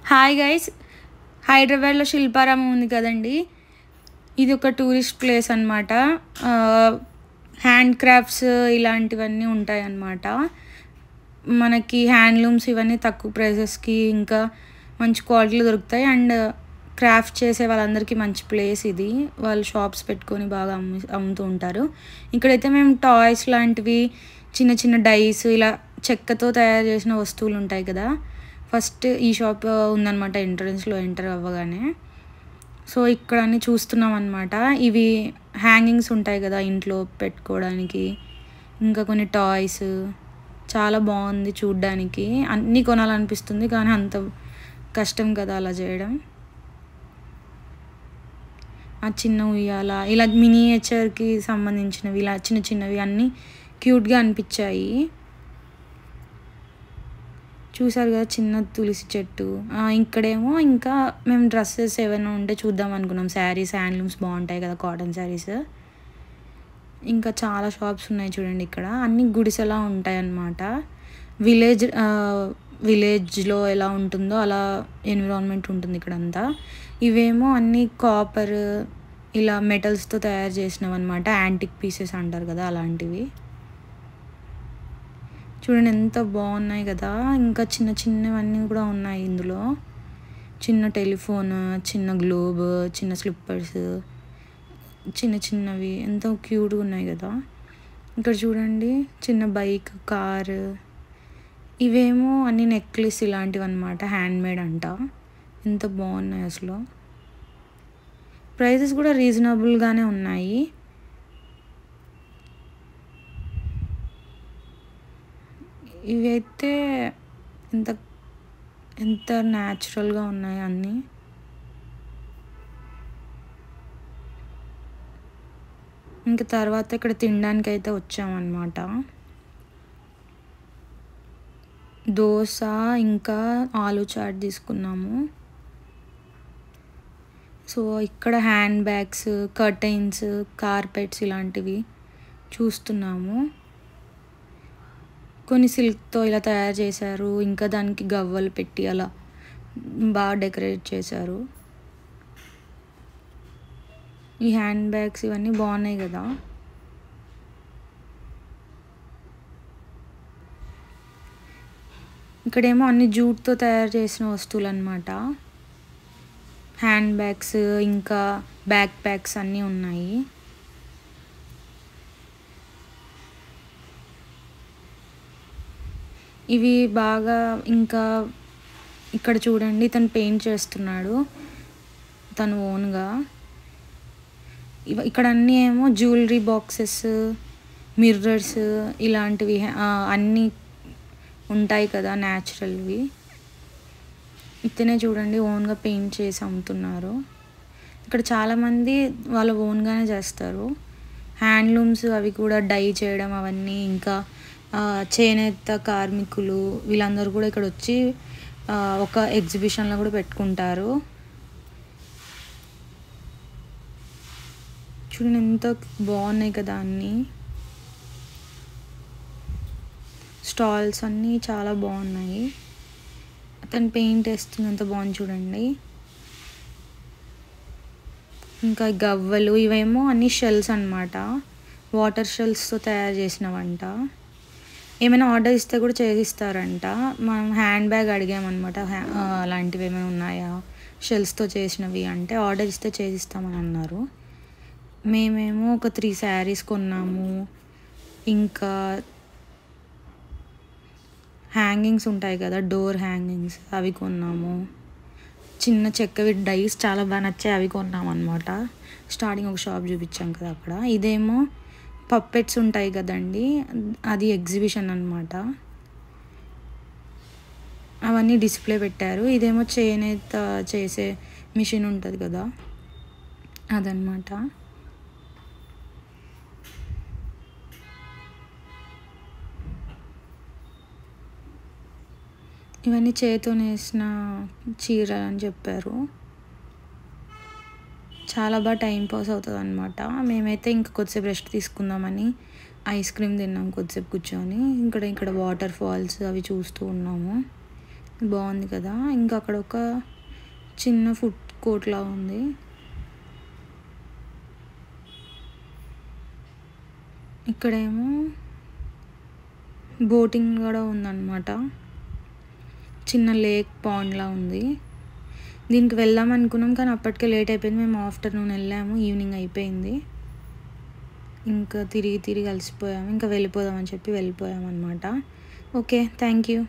Hi guys, హైదరాబాద్లో శిల్పారామం ఉంది కదండి. ఇది ఒక టూరిస్ట్ ప్లేస్ అనమాట. హ్యాండ్ క్రాఫ్ట్స్ ఇలాంటివన్నీ ఉంటాయి అన్నమాట. మనకి హ్యాండ్లూమ్స్ ఇవన్నీ తక్కువ ప్రైజెస్కి ఇంకా మంచి క్వాలిటీలో దొరుకుతాయి. అండ్ క్రాఫ్ట్ చేసే వాళ్ళందరికీ మంచి ప్లేస్ ఇది. వాళ్ళు షాప్స్ పెట్టుకొని బాగా అమ్ముతూ ఉంటారు. ఇక్కడైతే మేము టాయ్స్ లాంటివి, చిన్న చిన్న డైస్, ఇలా చెక్కతో తయారు చేసిన వస్తువులు ఉంటాయి కదా. ఫస్ట్ ఈ షాప్ ఉందన్నమాట ఎంట్రన్స్లో ఎంటర్ అవ్వగానే. సో ఇక్కడ అన్నీ చూస్తున్నాం అనమాట. ఇవి హ్యాంగింగ్స్ ఉంటాయి కదా ఇంట్లో పెట్టుకోవడానికి. ఇంకా కొన్ని టాయ్స్, చాలా బాగుంది చూడ్డానికి. అన్నీ కొనాలనిపిస్తుంది కానీ అంత కష్టం కదా అలా చేయడం. ఆ చిన్న ఉయ్యాల, ఇలా మినియేచర్కి సంబంధించినవి, ఇలా చిన్న చిన్నవి అన్నీ క్యూట్గా అనిపించాయి. చూసారు కదా చిన్న తులసి చెట్టు. ఇక్కడేమో ఇంకా మేము డ్రెస్సెస్ ఏమైనా ఉంటే చూద్దాం అనుకున్నాం. శారీస్, హ్యాండ్లూమ్స్ బాగుంటాయి కదా, కాటన్ శారీస్. ఇంకా చాలా షాప్స్ ఉన్నాయి చూడండి. ఇక్కడ అన్ని గుడిసెలా ఉంటాయి అన్నమాట. విలేజ్లో ఎలా ఉంటుందో అలా ఎన్విరాన్మెంట్ ఉంటుంది ఇక్కడంతా. ఇవేమో అన్నీ కాపర్, ఇలా మెటల్స్తో తయారు చేసినవి అనమాట. యాంటిక్ పీసెస్ అంటారు కదా, అలాంటివి. చూడండి ఎంత బాగున్నాయి కదా. ఇంకా చిన్న చిన్నవన్నీ కూడా ఉన్నాయి ఇందులో. చిన్న టెలిఫోన్, చిన్న గ్లోబ్, చిన్న స్లిప్పర్స్, చిన్న చిన్నవి ఎంతో క్యూట్గా ఉన్నాయి కదా. ఇక్కడ చూడండి చిన్న బైక్, కారు. ఇవేమో అన్ని నెక్లెస్ ఇలాంటివి అనమాట. హ్యాండ్మేడ్ అంట. ఎంత బాగున్నాయి అసలు. ప్రైజెస్ కూడా రీజనబుల్గానే ఉన్నాయి. ఇవైతే ఎంత ఎంత న్యాచురల్గా ఉన్నాయి అన్నీ. ఇంకా తర్వాత ఇక్కడ తినడానికి అయితే వచ్చామన్నమాట. దోశ ఇంకా ఆలు చాట్ తీసుకున్నాము. సో ఇక్కడ హ్యాండ్ బ్యాగ్స్, కర్టైన్స్, కార్పెట్స్ ఇలాంటివి చూస్తున్నాము. కొన్ని సిల్క్తో ఇలా తయారు చేశారు. ఇంకా దానికి గవ్వలు పెట్టి అలా బాగా డెకరేట్ చేశారు. ఈ హ్యాండ్ బ్యాగ్స్ ఇవన్నీ బాగున్నాయి కదా. ఇక్కడేమో అన్ని జూట్తో తయారు చేసిన వస్తువులు అన్నమాట. హ్యాండ్ బ్యాగ్స్ ఇంకా బ్యాక్ ప్యాక్స్ అన్నీ ఉన్నాయి. ఇవి బాగా ఇంకా ఇక్కడ చూడండి, తను పెయింట్ చేస్తున్నాడు తను ఓన్గా. ఇక్కడ అన్నీ ఏమో జ్యువెలరీ బాక్సెస్, మిర్రర్స్ ఇలాంటివి అన్నీ ఉంటాయి కదా న్యాచురల్వి. ఇతనే చూడండి ఓన్గా పెయింట్ చేసి అమ్ముతున్నారు. ఇక్కడ చాలామంది వాళ్ళ ఓన్గానే చేస్తారు. హ్యాండ్లూమ్స్ అవి కూడా డై చేయడం అవన్నీ, ఇంకా చేనేత కార్మికులు వీళ్ళందరూ కూడా ఇక్కడ వచ్చి ఒక ఎగ్జిబిషన్లో కూడా పెట్టుకుంటారు. చూడండి ఎంత బాగున్నాయి కదా అన్నీ. స్టాల్స్ అన్నీ చాలా బాగున్నాయి. అతను పెయింట్ వేస్తుంది, ఎంత బాగుంది చూడండి. ఇంకా గవ్వలు ఇవేమో అన్ని షెల్స్ అన్నమాట. వాటర్ షెల్స్తో తయారు చేసినవంట. ఏమైనా ఆర్డర్ ఇస్తే కూడా చేసిస్తారంట. మనం హ్యాండ్ బ్యాగ్ అడిగామన్నమాట, అలాంటివి ఏమైనా ఉన్నాయా షెల్స్తో చేసినవి అంటే, ఆర్డర్ ఇస్తే చేసిస్తామని అన్నారు. మేమేమో ఒక 3 శారీస్ కొన్నాము. ఇంకా హ్యాంగింగ్స్ ఉంటాయి కదా, డోర్ హ్యాంగింగ్స్, అవి కొన్నాము. చిన్న చెక్కవి డైస్ చాలా బాగా నచ్చాయి, అవి కొన్నాము అనమాట. స్టార్టింగ్ ఒక షాప్ చూపించాం కదా అక్కడ. ఇదేమో పప్పెట్స్ ఉంటాయి కదండి, అది ఎగ్జిబిషన్ అనమాట. అవన్నీ డిస్ప్లే పెట్టారు. ఇదేమో చేనేత చేసే మిషన్ ఉంటుంది కదా, అదనమాట. ఇవన్నీ చేతితో నేసిన చీరలు అని చెప్పారు. చాలా బాగా టైం పాస్ అవుతుంది అనమాట. మేమైతే ఇంకా కొద్దిసేపు రెస్ట్ తీసుకుందామని ఐస్ క్రీమ్ తిన్నాం కొద్దిసేపు కూర్చొని. ఇక్కడ వాటర్ ఫాల్స్ అవి చూస్తూ ఉన్నాము. బాగుంది కదా. ఇంకా అక్కడ ఒక చిన్న ఫుడ్ కోర్ట్లా ఉంది. ఇక్కడేమో బోటింగ్ కూడా ఉందన్నమాట. చిన్న లేక్ పాండ్లా ఉంది. దీనికి వెళ్దాం అనుకున్నాం కానీ అప్పటికే లేట్ అయిపోయింది. మేము ఆఫ్టర్నూన్ వెళ్ళాము, ఈవినింగ్ అయిపోయింది. ఇంకా తిరిగి అలసిపోయాము. ఇంకా వెళ్ళిపోదామని చెప్పి వెళ్ళిపోయాము అనమాట. Okay, thank you.